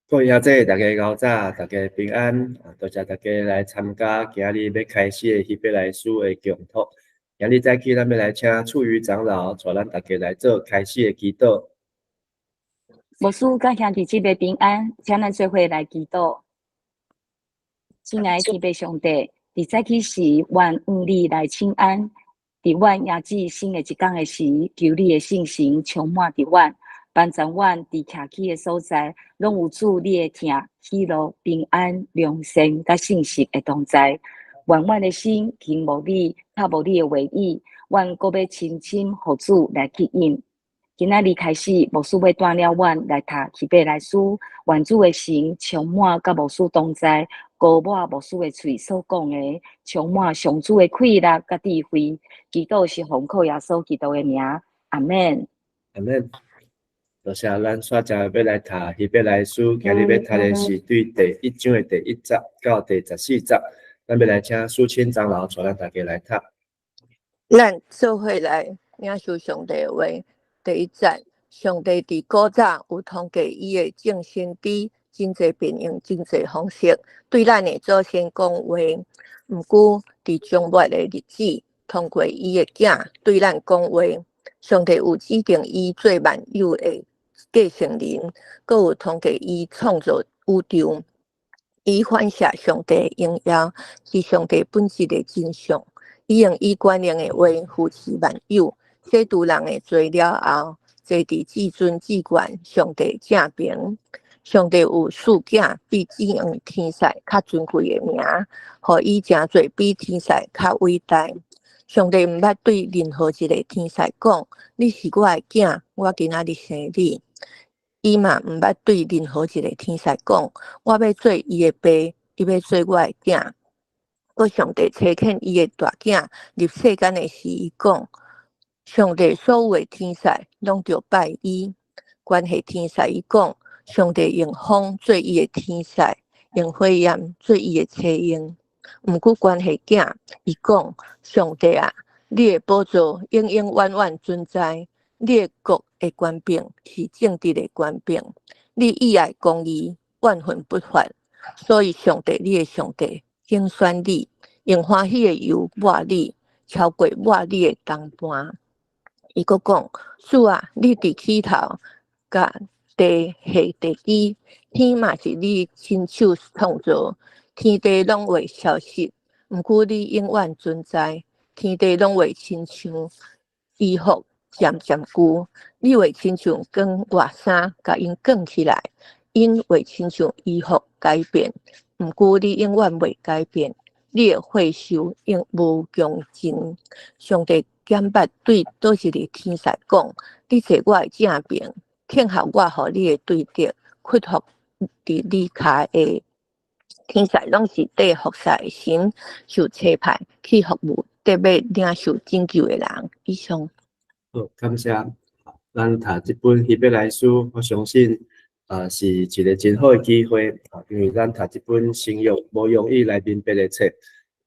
各位兄弟，大家午早，大家平安。多谢大家来参加今日要开始的希伯来书的讲托。今日早起，咱要来请处于长老带咱大家来做开始的祈祷。牧师甲兄弟姊妹平安，请咱做伙来祈祷。亲爱的天父上帝，伫早起时，愿用你来请安。伫阮夜子新的一天的时，求你的圣神充满伫阮，帮助阮伫徛起的所在，拢有主你的听、喜乐、平安、良善甲信实的同在。愿阮的心轻无你，靠无你的话语，阮阁要深深互主来吸引。今仔日开始，牧师要带了阮来读希伯来书，愿主的神充满甲牧师同在，高抹牧师的嘴所讲的，充满上主的快乐甲智慧。祈祷是奉靠耶稣基督的名，阿门。阿门。多谢咱煞正要来读希伯来书，今日要读的是对第1章的第1节到第14节。咱要来请苏清长老带咱大家来读。咱做伙来领受上帝的话。第1节，上帝伫古早有通过伊的众先知，真侪变用真侪方式，对咱的祖先讲话。毋过伫将末的日子，通过伊的囝对咱讲话。上帝有指定伊做万有的继承人，阁有通过伊创造宇宙。伊反射上帝的荣耀，是上帝本质的真相。伊用伊权能的话扶持万有。这诸人的罪了后，坐伫至尊至权上帝正边。上帝有赐囝比指望天使较尊贵的名，互伊真侪比天使较伟大。上帝毋捌对任何一个天使讲：“你是我的囝，我今仔日生你。”伊嘛毋捌对任何一个天使讲：“我要做伊的爸，伊要做我的囝。”搁上帝差遣伊的大囝入世间的时，伊讲。上帝所有的天使拢着拜伊，关系天使伊讲，上帝用风做伊的天使，用火焰做伊的车鹰。毋过关系囝，伊讲，上帝啊，你的宝座永永远远存在，你的国的权柄是正直的权柄，你以爱公义，万分不法。所以上帝，你的上帝拣选你，用欢喜的油抹你，超过抹你的同伴。伊阁讲，主啊，你伫起头，甲地下地基，天嘛是你亲手创造，天地拢会消失，毋过你永远存在，天地拢会亲像衣服渐渐旧，你会亲像卷外衫，甲因卷起来，因会亲像衣服改变，毋过你永远袂改变，你的惠寿永无穷尽。上帝减捌对倒一个天使讲：“你坐我的正边，庆贺我互你的对敌，屈服伫你骹的天使，拢是缀服侍的神，受差派去服务，特别领受拯救的人。”以上。好，感谢。咱读这本希伯来书，我相信是一个真好的机会因为咱读这本新约无容易来明白的册。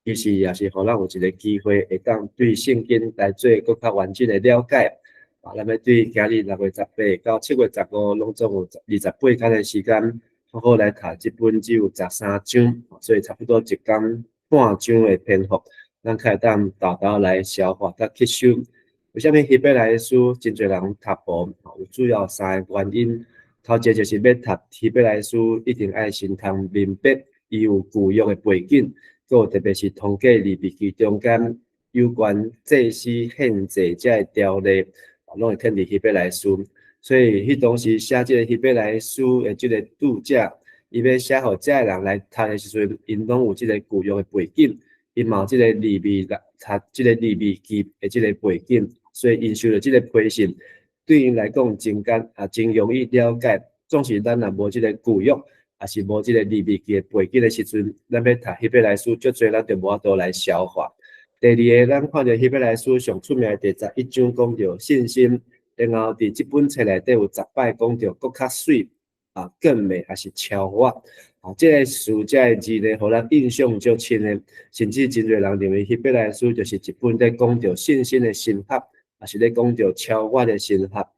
其实也是互咱有一个机会，会当对圣经来做更较完整的了解。咱要对今日6月18到7月15，拢总有28天的时间，好好来读这本只有13章，所以差不多1天半章的篇幅，咱可以当豆豆来消化甲吸收。为虾米希伯来书真侪人读无？有主要3个原因。头一个就是要读希伯来书，一定爱先通明白伊有旧约的背景。特别是通过利未记中间有关祭司献祭这个条例，拢会看伫希伯来书。所以迄当时写这个希伯来书的这个读者，伊要写互这个人来读的时阵，因拢有这个旧约的背景，因嘛有这个利未读这个利未记的这个背景，所以因受到这个批信，对因来讲真真容易了解。总是咱若无这个旧约。也是无即个利未记的背景的时阵，咱要读希伯来书，足侪咱就无法度来消化。第二个，咱看到希伯来书上出名的第11章讲到信心，然后伫即本册内底有10摆讲到更较水更美，还是超越即个词即个字呢，互咱印象足深的，甚至真侪人认为希伯来书就是一本在讲到信心的神学，也是咧讲到超越的神学。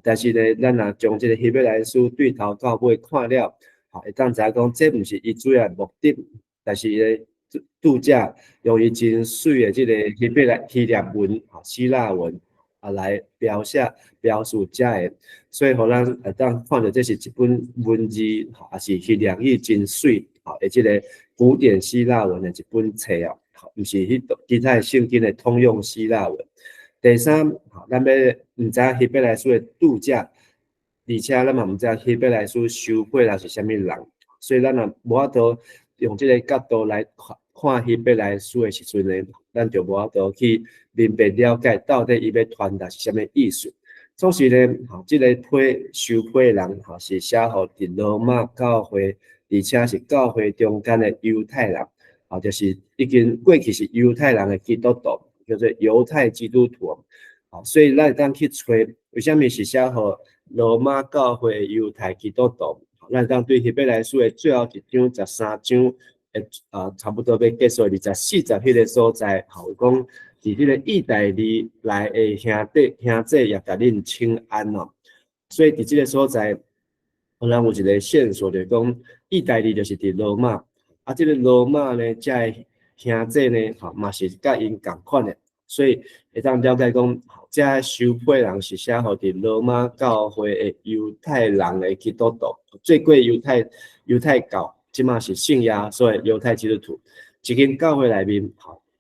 但是呢，咱若将即个希伯来书对头到尾看了。会当知影讲这毋是伊主要目的，但是伊的度假用伊真水的即个希腊文、希腊文来描述遮的，所以互咱会当看到这是一本文字也是希腊语真水的即个古典希腊文的一本册啊，毋是其他圣经的通用希腊文。第三，咱要毋知希伯来书的度假，而且咱嘛毋知希伯来书收配人是啥物人，所以咱也无法度用即个角度来看希伯来书的时阵呢，咱就无法度去明白了解到底伊要传达是啥物意思。总是呢，即个收配人是写互伫罗马教会，而且是教会中间的犹太人，就是已经过去是犹太人的基督徒。叫做犹太基督徒，所以咱会当去找为什么是写互罗马教会犹太基督徒，咱会当对希伯来书的最后一章13章差不多要结束24节迄个所在，有讲伫迄个意大利来的兄姐也甲恁请安哦，所以伫即个所在，咱有一个线索就是讲意大利就是伫罗马，即个罗马呢，遮兄姐呢，嘛是甲因共款的，所以会当了解讲，遮收配人是写互伫罗马教会的犹太人的基督徒，最过犹太教，即嘛是信耶稣的犹太基督徒，一间教会内面，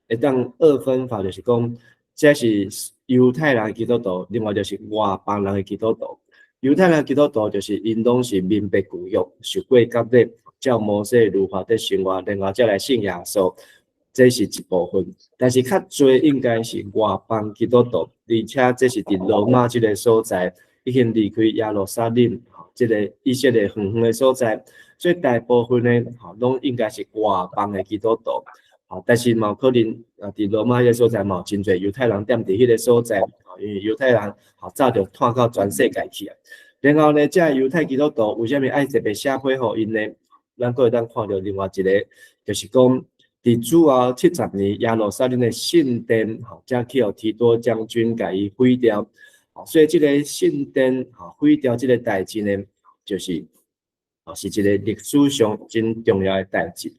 会当二分法就是讲，这是犹太人的基督徒，另外就是外邦人的基督徒。犹太人的基督徒就是因拢是民别旧约，受过割礼，照摩西律法的生活，然后才来信耶稣。这是一部分，但是较多应该是外邦基督徒，而且这是伫罗马这个所在，已经离开耶路撒冷，这个以色列远远的所在，所以大部分呢，拢应该是外邦的基督徒，但是嘛可能伫罗马迄个所在嘛真侪犹太人踮伫迄个所在，因为犹太人早就传到全世界去啊。然后呢，这犹太基督徒为什么爱特别写配互因呢？咱可会当看到另外一个，就是讲。伫主后70年，耶路撒冷的圣殿，才去互提多将军甲伊毁掉。所以这个圣殿毁掉这个代志呢，就是是一个历史上真重要的代志。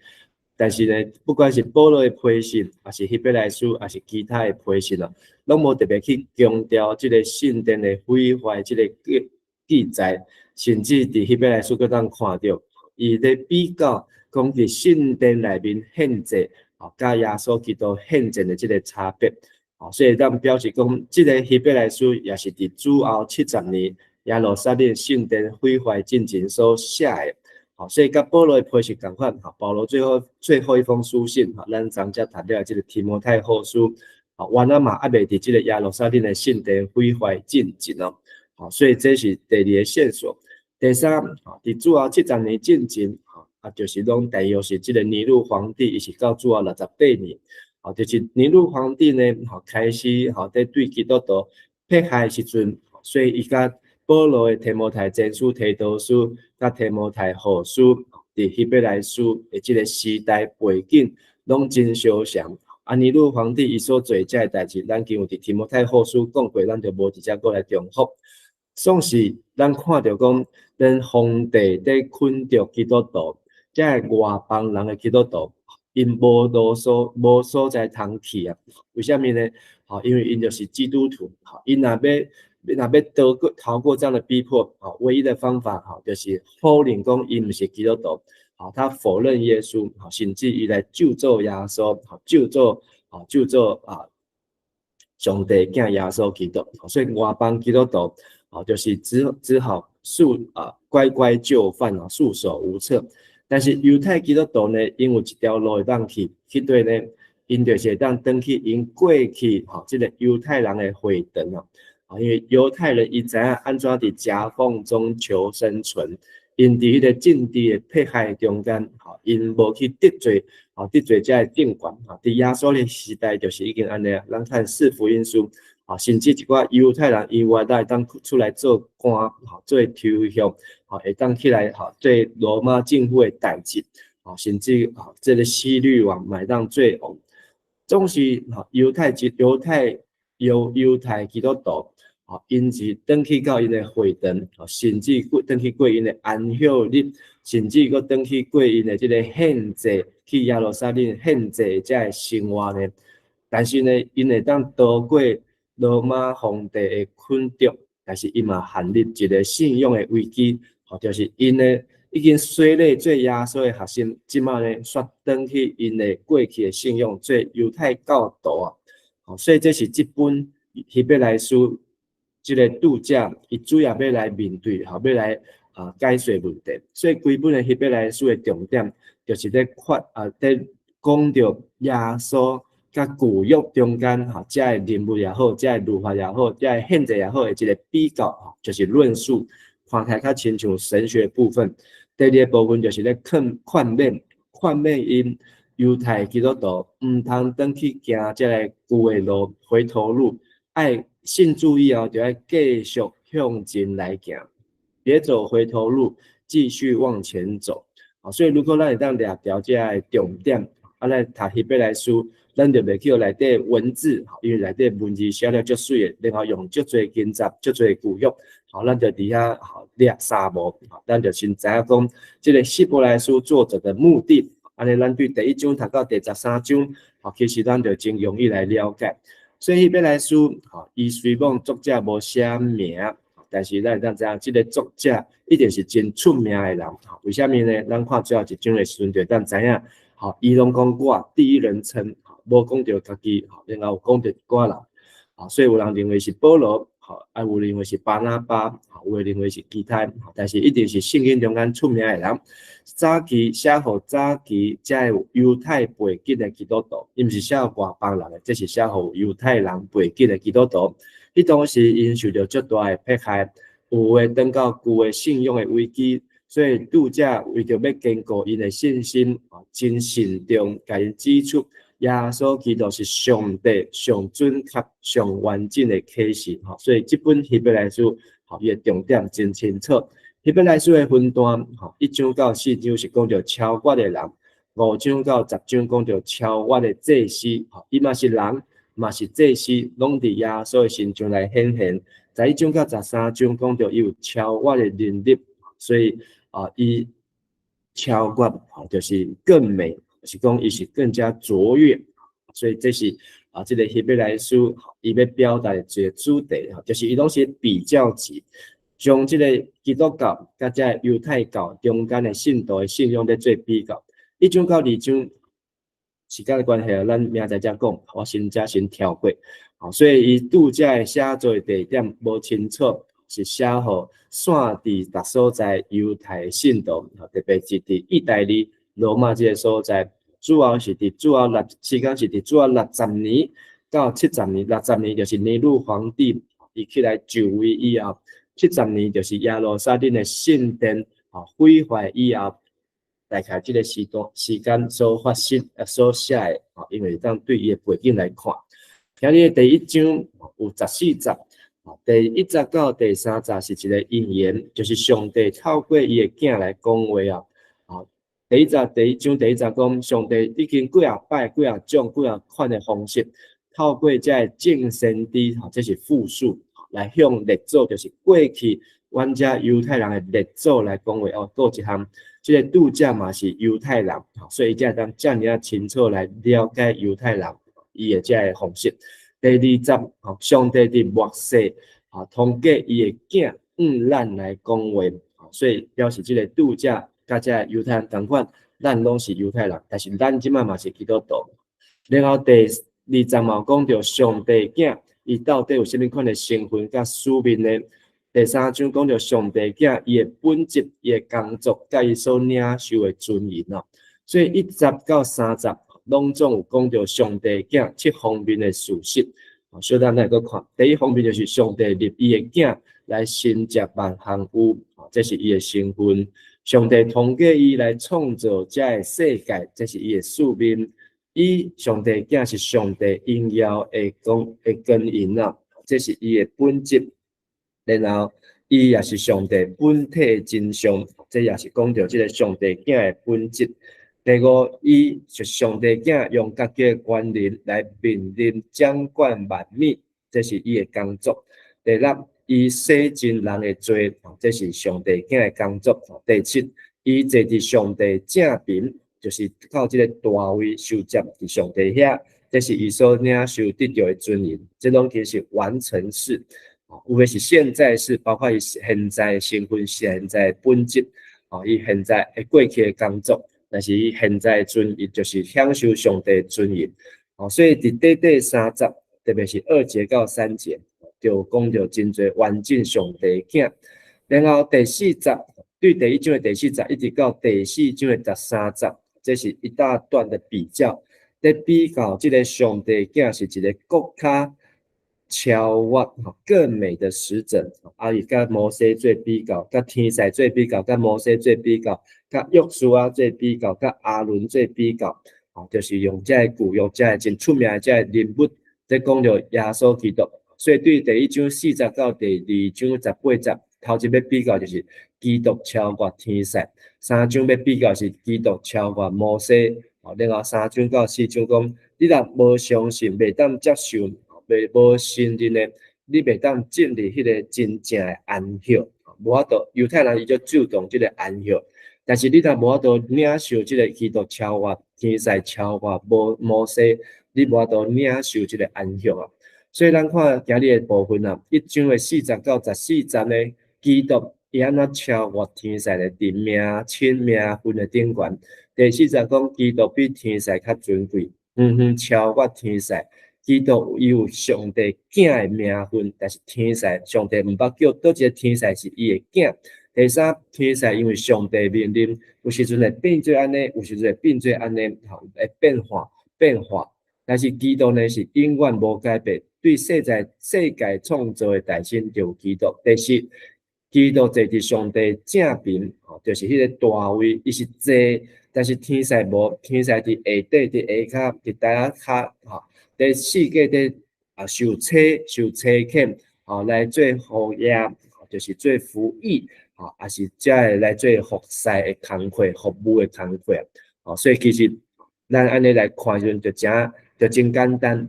但是呢，不管是保罗的批信，还是希伯来书，还是其他的批信啊，拢无特别去强调这个圣殿的毁坏这个记载，甚至伫希伯来书阁当看到，伊咧比较。讲伫圣殿内面献祭，甲耶稣基督献祭的这个差别，所以咱表示讲，这个希伯来书也是伫主后70年耶路撒冷圣殿毁坏进前所写的，所以甲保罗的批信同款，保罗最后一封书信，咱昨才读了这个提摩太后书，原来嘛还未伫这个耶路撒冷的圣殿毁坏进前哦，所以这是第二个线索。第三，伫主后70年进前。就是拢大约是这个尼禄皇帝，伊是到主后68年，就是尼禄皇帝呢，开始对基督徒迫害时阵，所以伊甲保罗的提摩太前书、提多书、甲提摩太后书，伫希伯来书的这个时代背景，拢真相像。尼禄皇帝伊所做这代志，咱经有伫提摩太后书讲过，咱就无直接过来重复。总是咱看到讲，咱皇帝在困着基督徒。这外邦人的基督徒，因无所在通去啊？为什么呢？因为因就是基督徒，因若要逃过这样的逼迫，唯一的方法，就是否认讲因不是基督徒，他否认耶稣，甚至伊来救助耶稣，救助上帝囝耶稣基督，所以外邦基督徒，就是只好乖乖就范，束手无策。但是犹太基督徒呢，因有一条路会当去对呢，因就是会当转去因过去这个犹太人的回堂因为犹太人伊知影安怎伫夹缝中求生存，因伫迄个政治的迫害中间，因无去得罪这个政权伫耶稣的时代就是已经安尼啊。咱看四福音书甚至一寡犹太人以外，会当出来做官做抽象。会当起来做罗马政府的代志，甚至这个希律王会当做王，总是犹太基督徒，因是登去到因的会堂，甚至登去过因的安息日，甚至佫登去过因的这个献祭，去耶路撒冷献祭才会生活呢。但是呢，因会当逃过罗马皇帝的困毒，但是因嘛陷入一个信仰的危机，就是因呢已经洗礼做耶稣的核心，即马呢却登去因的过去的信仰做犹太教徒啊。所以这是这本希伯来书这个度假，伊主要要来面对，要来解说问题。所以规本的希伯来书的重点，就是在讲到耶稣甲旧约中间这个人物也好，这个律法也好，这个宪制也好的一个比较，就是论述，看起来较亲像神学部分。第二个部分就是咧劝勉因犹太基督徒唔通转去行这个旧的路，回头路，爱信主以后就要继续向前来行，别走回头路，继续往前走。所以如果咱会当抓条这个重点，来读希伯来书，咱就袂叫内底文字，因为内底文字写了足水的，然后用足侪经节、足侪句约，咱就伫遐掠三无，咱就先知影讲，这个希伯来书作者的目的。安尼，咱对第1章读到第13章，其实咱就真容易来了解。所以希伯来书，伊虽讲作者无写名，但是咱知影这个作者一定是真出名的人。为什么呢？咱看最后一章的时阵，就咱知影，伊拢讲我第一人称，无讲到家己，然后讲到一寡人，所以有人认为是保罗，有人认为是巴拿巴，有人认为是其他，但是一定是圣经中间出名的人。早期写予早期才有犹太背景的基督徒，伊毋是写予外邦人的，这是写予犹太人背景的基督徒。迄当时因受到足大的迫害，有诶登到旧诶信仰的危机，所以读者为着要坚固因的信心，真慎重，甲因指出耶稣基督是上帝上准确、上完整的启示。所以这本希伯来书，伊诶重点真清楚。希伯来书的分段，1章到4章是讲到超越的人，5章到10章讲到超越的祭司，伊嘛是人，嘛是祭司，拢伫耶稣的身上来显现。在1章到13章讲到伊有超越的能力，所以伊超越就是更美，是讲伊是更加卓越。所以这是这个希伯来书伊要表达的一个主题，就是伊拢是比较级。将这个基督教甲这犹太教中间的信徒的信仰在做比较，1章到2章时间的关系，咱明仔再讲，我先跳过。所以伊度假的写作地点无清楚，是写予散伫各所在犹太信徒，特别是伫意大利、罗马这个所在，主要是伫时间是伫主要60年到70年，60年就是尼禄皇帝伊起来就位以后。70年就是耶路撒冷的圣殿毁坏以后，大概这个时间所发生所写的，因为当对伊的背景来看，今日第1章有14节，第1节到第3节是一个引言，就是上帝透过伊的囝来讲话第1章第1节讲，上帝已经几啊摆、几啊种、几啊款的方式，透过这个众先知，这是复数。来向列祖，就是过去阮遮犹太人的列祖来讲话多一项，这个度假嘛是犹太人，所以才当遮尔清楚来了解犹太人伊的这个方式。第2节，上帝伫末世通过伊的囝咱来讲话，所以表示这个度假甲这个犹太人同款，咱拢是犹太人，但是咱即摆嘛是基督徒。然后第2节嘛讲到上帝囝。伊到底有甚物款的身份甲使命呢？第3章讲到上帝囝伊的本质、伊的工作，甲伊所领受的尊严所以1节到3节拢总有讲到上帝囝7方面的事实。小咱来个看，第一方面就是上帝立伊的囝来承接万项有，这是伊的身份。上帝通过伊来创造这个世界，这是伊的使命。伊上帝囝是上帝应要的根源这是伊的本质。然后伊也是上帝本体真相，这也是讲到这个上帝囝的本质。第5，伊是上帝囝用家己的权能来命令掌管万物，这是伊的工作。第六，伊洗净人的罪，这是上帝囝的工作。第七，伊坐伫上帝正边，就是靠这个大位受接伫上帝遐，这是伊所领受得到的尊严。这拢其实是完成式，有的是现在式，包括伊现在的身份、现在的本质，伊现在过去的工作，但是伊现在的尊严就是享受上帝的尊严。所以伫第三节，特别是2节到3节，就讲到真侪完整上帝的囝。然后第4节对第1章的第4节一直到第4章的13节，这是一大段的比较，在比较这个上帝囝是一个更加超越更美的使者，伊甲摩西做比较，甲天使做比较，甲摩西做比较，甲约书亚做比较，甲阿伦做比较。就是用这个句，用这个真出名的这个人物，在讲到耶稣基督。所以对第1章40到第2章18节，头一要比较就是基督超越天使；3章要比较是基督超越摩西。然后3章到4章讲，你若无相信，袂当接受，无信任的，你袂当进入迄个真正的安息。无法度，犹太人伊就注重这个安息。但是你若无法度领受这个基督超越天使、超越摩西，你无法度领受这个安息啊。所以咱看今日的部分啊，1章的40到14节呢，基督伊安怎超越天使的伫名、亲、名分的顶悬。第4节讲基督比天使较尊贵，超越天使。基督伊有上帝囝的名分，但是天使上帝毋捌叫倒一个天使是伊的囝。第3，天使因为上帝命令，有时阵会变做安尼，有时阵会变做安尼，会变化。但是基督呢是永远无改变，对世界创造的大神就基督。第4，基督坐伫上帝正边，就是迄个大位，伊是坐，但是天使无，天使伫下底，伫下骹，伫台骹，伫世界伫受车欠，来做服役，就是做服役。也是才会来做服侍的工课、服务的工课。所以其实咱安尼来看时阵，就真简单。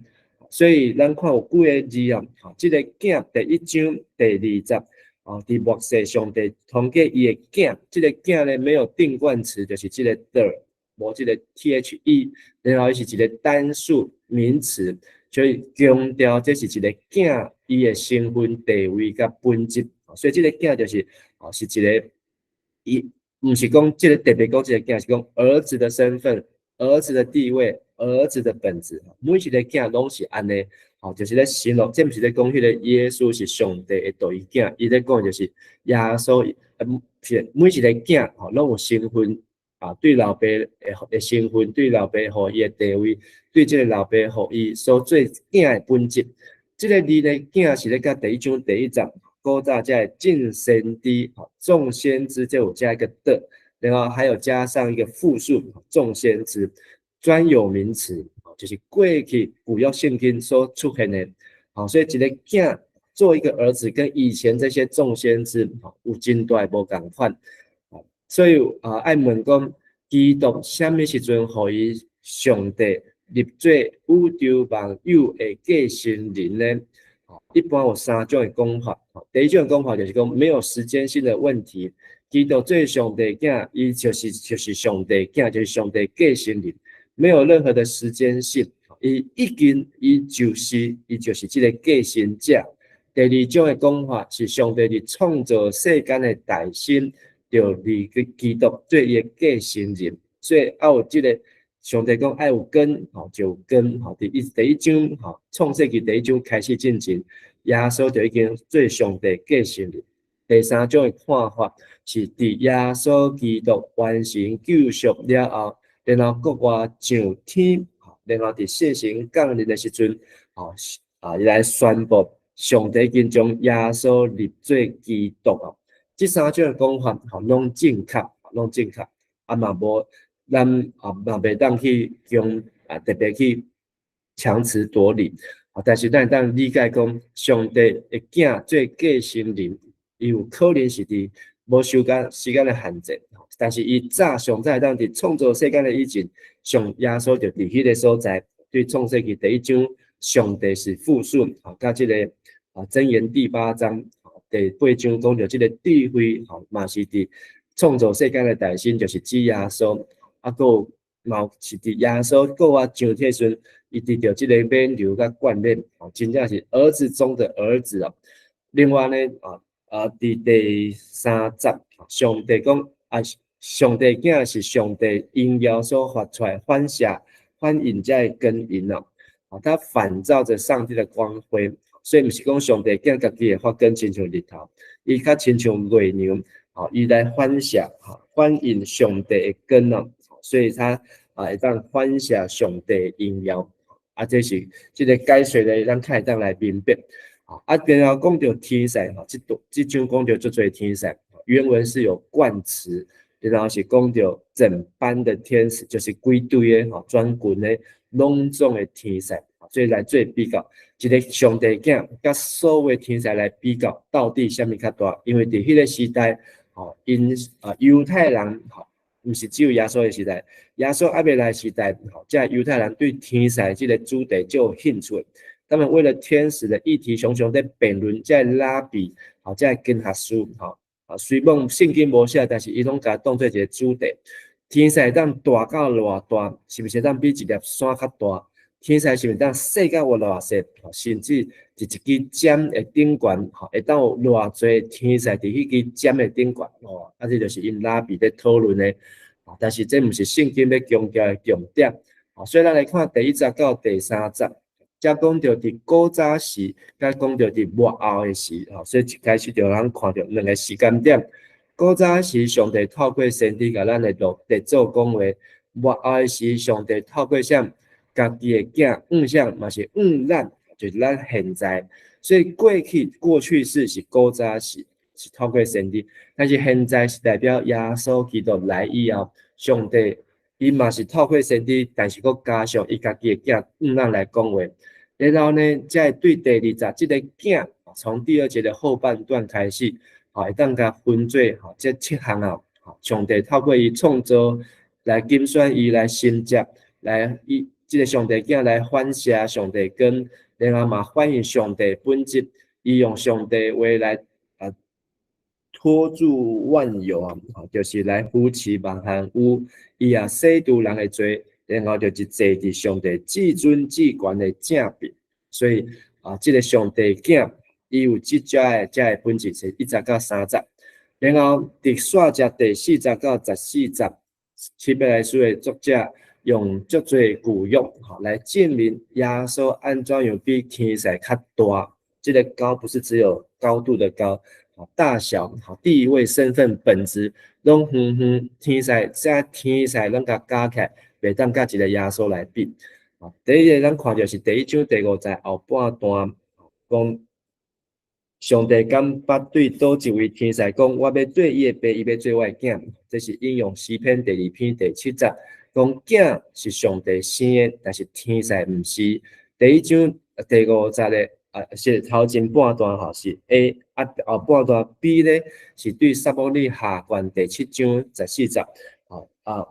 所以咱看有几个字啊，这个囝第1章第2节，伫末世上帝通过伊的囝，这个囝呢没有定冠词，就是这个 the， 无这个 the， 然后伊是一个单数名词，所以强调这是一个囝伊的身份地位甲本质。所以这个囝就是是一个，伊不是讲这个特别讲这个囝，是讲儿子的身份、儿子的地位、儿子的本质。每一个囝拢是安尼，就是咧形容，这不是咧讲迄个耶稣是上帝的独一囝，伊咧讲就是耶稣，每一个囝拢有身份对老爸的身份，对老爸互伊的地位，对这个老爸互伊所做囝的本质。这个字呢，囝是咧甲第1章第1节。古早在敬先知，众先知就有加一个的，然后还有加上一个复数，众先知专有名词，就是过去古约圣经所出现的。所以一个囝做一个儿子，跟以前这些众先知有真大无同款。所以爱问讲，基督什么时阵互伊上帝立做宇宙万有的继承人呢？一般有3种的讲法。第1种讲法就是讲没有时间性的问题，基督做上帝囝，伊就是上帝囝，就是上帝继承人，没有任何的时间性，伊就是这个继承者。第2种的讲法是上帝伫创造世间的大神，就立基督做伊的继承人，所以有这个。上帝讲爱有根，就有根。第一章，创世纪第1章开始进行，耶稣就已经做上帝继承人。第3种的看法是，伫耶稣基督完成救赎了后，然后国外上天，然后伫圣神降临的时阵，来宣布上帝已经将耶稣立做基督。这3种的讲法，拢正确，嘛无。咱嘛袂当去用特别去强词夺理，但是咱当理解讲，上帝的囝做继承人，伊有可能是伫无时间的限制，但是伊上早当伫创造世间的以前，上耶稣就伫迄个所在，对创世纪第1章，上帝是复数，甲这个箴言第8章第8章讲到这个智慧嘛是伫创造世界的大神，就是指耶稣，有嘛是伫耶稣过上天的时阵，伊得到这个免流甲冠冕，真正是儿子中的儿子哦。另外呢，伫第3节，上帝讲上帝囝是上帝因要所发出来反映在根因哦，他反照着上帝的光辉，所以不是讲上帝囝家己的发根亲像日头，伊较亲像月亮，伊来反映上帝的根哦，所以他会当反射上帝的荣耀，这是这个解说咧，咱较会当来明白。然后讲到天使，这章讲到足多天使，原文是有冠词。然后是讲到整班的天使，就是规堆的专群的隆重的天使，所以来做比较，一个上帝囝甲所有的天使来比较，到底什么较大？因为伫迄个时代，因犹太人不是只有耶稣的时代，耶稣还未来时代，这犹太人对天使这个主题就有兴趣。他们为了天使的议题，常常在辩论，在拉比，在跟学术，虽然圣经无写，但是伊拢甲当做一个主题。天使会当大到偌大，是不是当比一粒山较大？天使是不是当细到有偌细？甚至伫一支针的顶悬，会当有偌侪天使伫迄支针的顶悬？这就是因拉比在讨论的。但是这毋是圣经要强调的重点。所以咱来看第1节到第3节。才讲到伫古早时，甲讲到伫末后的时，所以一开始就咱看到2个时间点。古早时，上帝透过先知甲咱的历祖讲话；末后的时，上帝透过啥？家己的囝向嘛是咱，就是咱现在。所以过去式是古早时，是透过先知，但是现在是代表耶稣基督来以后，上帝伊嘛是透过先知，但是佫加上伊家己的囝咱来讲话。然后呢，再对第2节这个囝，从第2节的后半段开始，会当甲分做这7项上帝透过伊创造来拣选伊来新接，来伊这个上帝囝来反射上帝根，然后嘛反映上帝本质，伊用上帝话来托住万有就是来扶持万行有，伊也洗除人的罪。然后就是坐伫上帝至尊至权的正面，所以这个上帝囝伊有这的本质是1节到3节，然后伫煞节第4节到14节，希伯来书的作者用足多古约来证明耶稣安怎样比天使较大。这个高不是只有高度的高，大小、地位、身份、本质，拢天使这天使拢甲加起来。袂当甲一个耶稣来比。第一个咱看到是第1章第5节后半段，讲上帝敢捌对倒一位天使讲，我要做伊的爸，伊要做我的囝。这是引用诗篇第2篇第7节，讲囝是上帝生的，但是天使毋是。第1章第5节的是头前半段是 A， 后半段 B 咧是对撒母耳下卷第7章14节。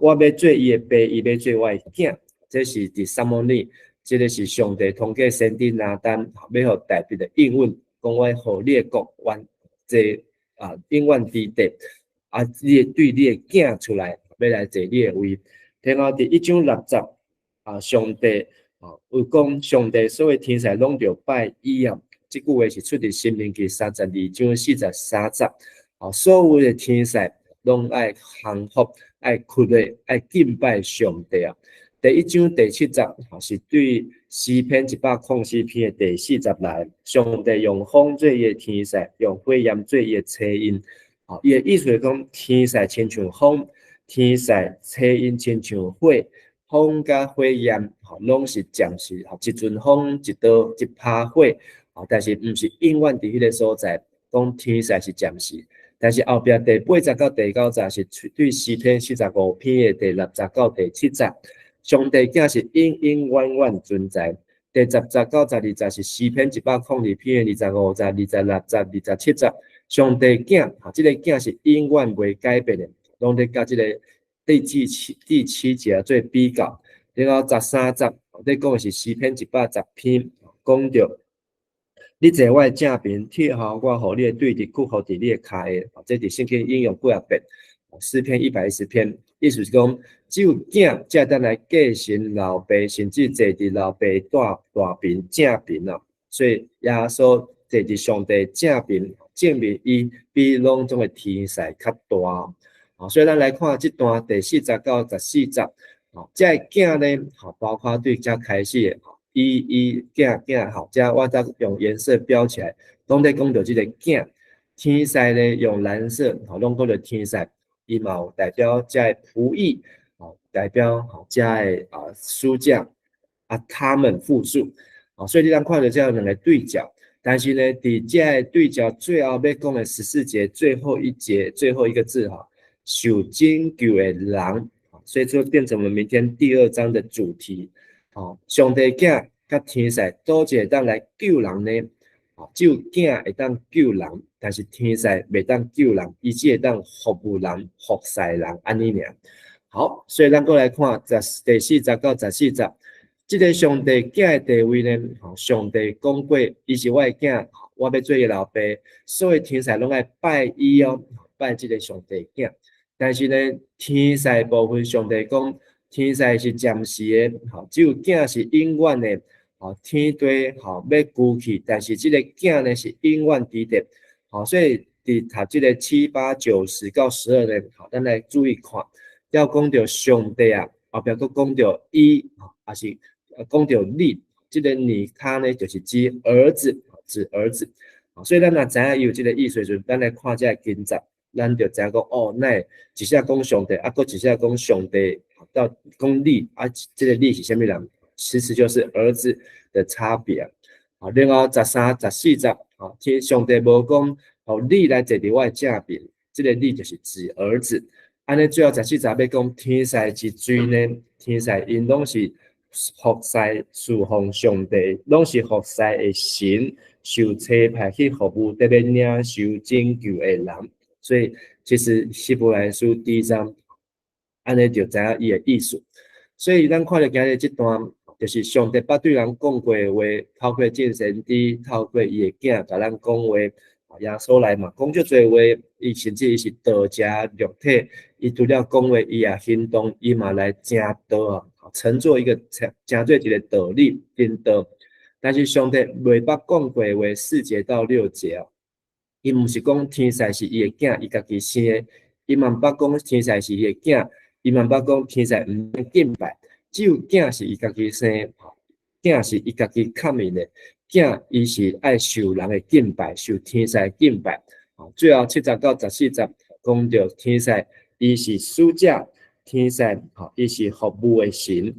我要做伊的爸，伊要做我的囝，这是伫撒母耳，这个是上帝通过先知拿单，要互大卫的应允，讲我互你的国完这永远之地，你会对你的囝出来，要来坐你的位。然后伫1章6节，上帝有讲上帝所有天使拢着拜伊啊，这句话是出伫申命记32章43节，所有的天使拢爱降服。爱哭的，爱敬拜上帝啊！第1章第7节是对诗篇104篇的第4节来，上帝用风做伊的天使，用火焰做伊的车音。伊的意思是讲，天使亲像风，天使车音亲像火，风甲火焰拢是暂时，一阵风，一刀，一拍火，但是毋是永远伫迄个所在，讲天使是暂时。但是后壁第8节到第9节是对诗篇45篇的第6节到第7节，上帝囝是永永远远存在。第10节到12节是诗篇102篇的25节、26节、27节，上帝囝这个囝是永远袂改变的，拢在甲这个第7节做比较。然后13节，在讲的是诗篇110篇，讲到你坐我正边，贴好我互你的对伫骨互伫你的骹的，这伫圣经应用几啊遍，诗篇110篇，意思是讲，只有囝才当来继承老爸，甚至坐伫老爸大边正边啊。所以耶稣坐伫上帝正边，证明伊比拢总的天使较大。所以咱来看这段第40到14节，这囝呢，包括对遮开始的。囝，这我再用颜色标起来，拢在讲到这个囝。天使呢用蓝色，拢讲到天使，伊嘛有代表遮的仆役，代表遮的书匠他们复数，所以你咱看到这两个对角。但是呢，伫遮对角最后要讲的14节最后一节最后一个字受拯救的人，所以就变成我们明天第2章的主题。上帝囝甲天使倒一个当来救人呢？只有囝会当救人，但是天使袂当救人，伊只会当服务人、服侍人安尼尔。好，所以咱过来看第40到14节，这个上帝囝的地位呢？上帝讲过，伊是我的囝，我要做伊老爸，所有天使拢爱拜伊哦，拜这个上帝囝。但是呢，天使部分上帝讲。天使是暂时的，只有囝是永远的，天地要孤去，但是这个囝呢是永远伫的，所以伫读这个7、8、9、10到12呢，咱来注意看，要讲到上帝后壁佫讲到伊，还是讲到你，这个你他呢就是指儿子，所以咱若知影有这个意思时，咱来看这个经节，咱就知影讲那一下讲上帝，佫一下讲上帝。到讲你这个你是什么人？其实就是儿子的差别。另外13、14节，天上帝无讲，你来坐伫我的正边，这个你就是指儿子。安尼最后14节要讲天使之罪呢？天使因拢是服侍侍奉上帝，拢是服侍的神，受差派去服务特别领受拯救的人。所以其实希伯来书第1章。安尼就知影伊的意思，所以咱看到今日这段，就是上帝捌对人讲过话，透过众先知，透过伊的囝，甲咱讲话，耶稣来嘛，讲足侪话，伊甚至伊是道家肉体，伊除了讲话，伊也行动，伊嘛来正道乘做一个正做一个道理真道。但是上帝未捌讲过话4节到6节伊毋是讲天使是伊的囝，伊家己生的，伊嘛毋捌讲天使是伊的囝。伊嘛捌讲天使毋免敬拜，只有囝是伊家己生，囝是伊家己欠伊的，囝伊是爱受人的敬拜，受天使的敬拜。最后7节到14节讲到天使，伊是使者，天使伊是服务的神，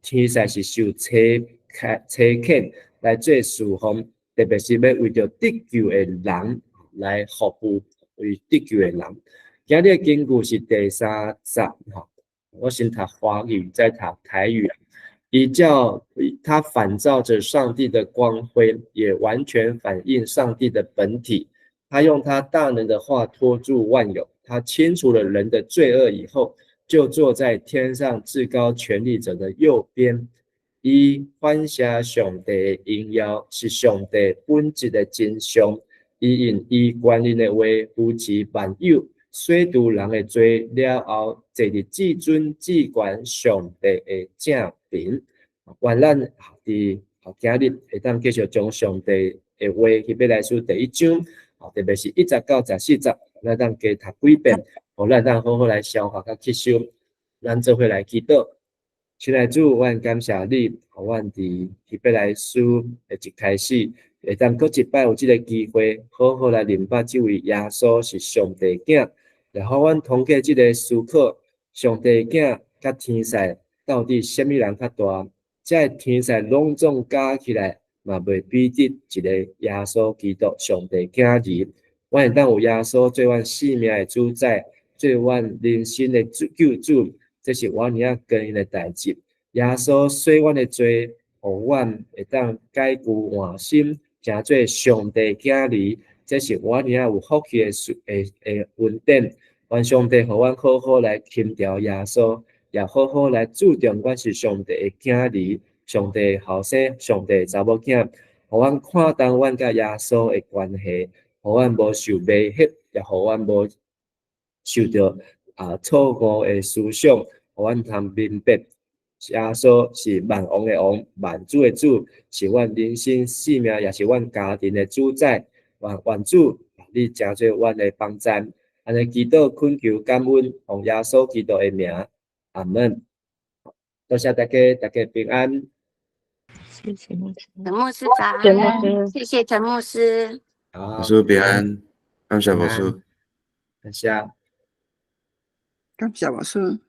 天使是受差遣来做侍奉，特别是要为着得救的人来服务，为得救的人。今日的经句是第3节，我先读华语，再读台语。依照它反照着上帝的光辉，也完全反映上帝的本体。他用他大能的话托住万有，他清除了人的罪恶以后，就坐在天上至高权力者的右边。伊反写上帝的荣耀，是上帝本质的真相。伊用伊权力的话扶持万有。洗除人的罪了后，坐伫至尊至权上帝的正边。愿咱伫今日会当继续将上帝的话希伯来书第1章，特别是1节到14节，咱当加读几遍，互咱当好好来消化甲吸收。咱做伙来祈祷。亲爱的主，阮感谢你，互阮伫希伯来书的一开始，会当搁一摆有这个机会，好好来明白这位耶稣是上帝囝。然后，阮通过这个思考，上帝囝甲天使到底什么人较大？这天使拢总加起来，嘛袂比得一个耶稣基督上帝囝儿。阮会当有耶稣做阮性命的主宰，做阮人生的救主，这是我领跟因的代志。耶稣洗阮的罪，互阮会当改旧换新，成做上帝囝儿。这是我领有福气的恩典。愿上帝互阮好好来钦调耶稣，也好好来注重阮是上帝的囝儿，上帝后生，上帝查某囝，互阮看重阮甲耶稣的关系，互阮无受威胁，也互阮无受到错误的思想，互阮通明白，耶稣是万王的王，万主的主，是阮人生性命，也是阮家庭的主宰。愿主，你成做阮的帮站。安尼祈祷恳求感恩，奉耶稣基督的名，阿门。多谢大家，大家平安。谢谢牧师。陈牧师长，陈牧师，谢谢陈牧师。好，牧师平安，感谢牧师。感谢。感谢牧师。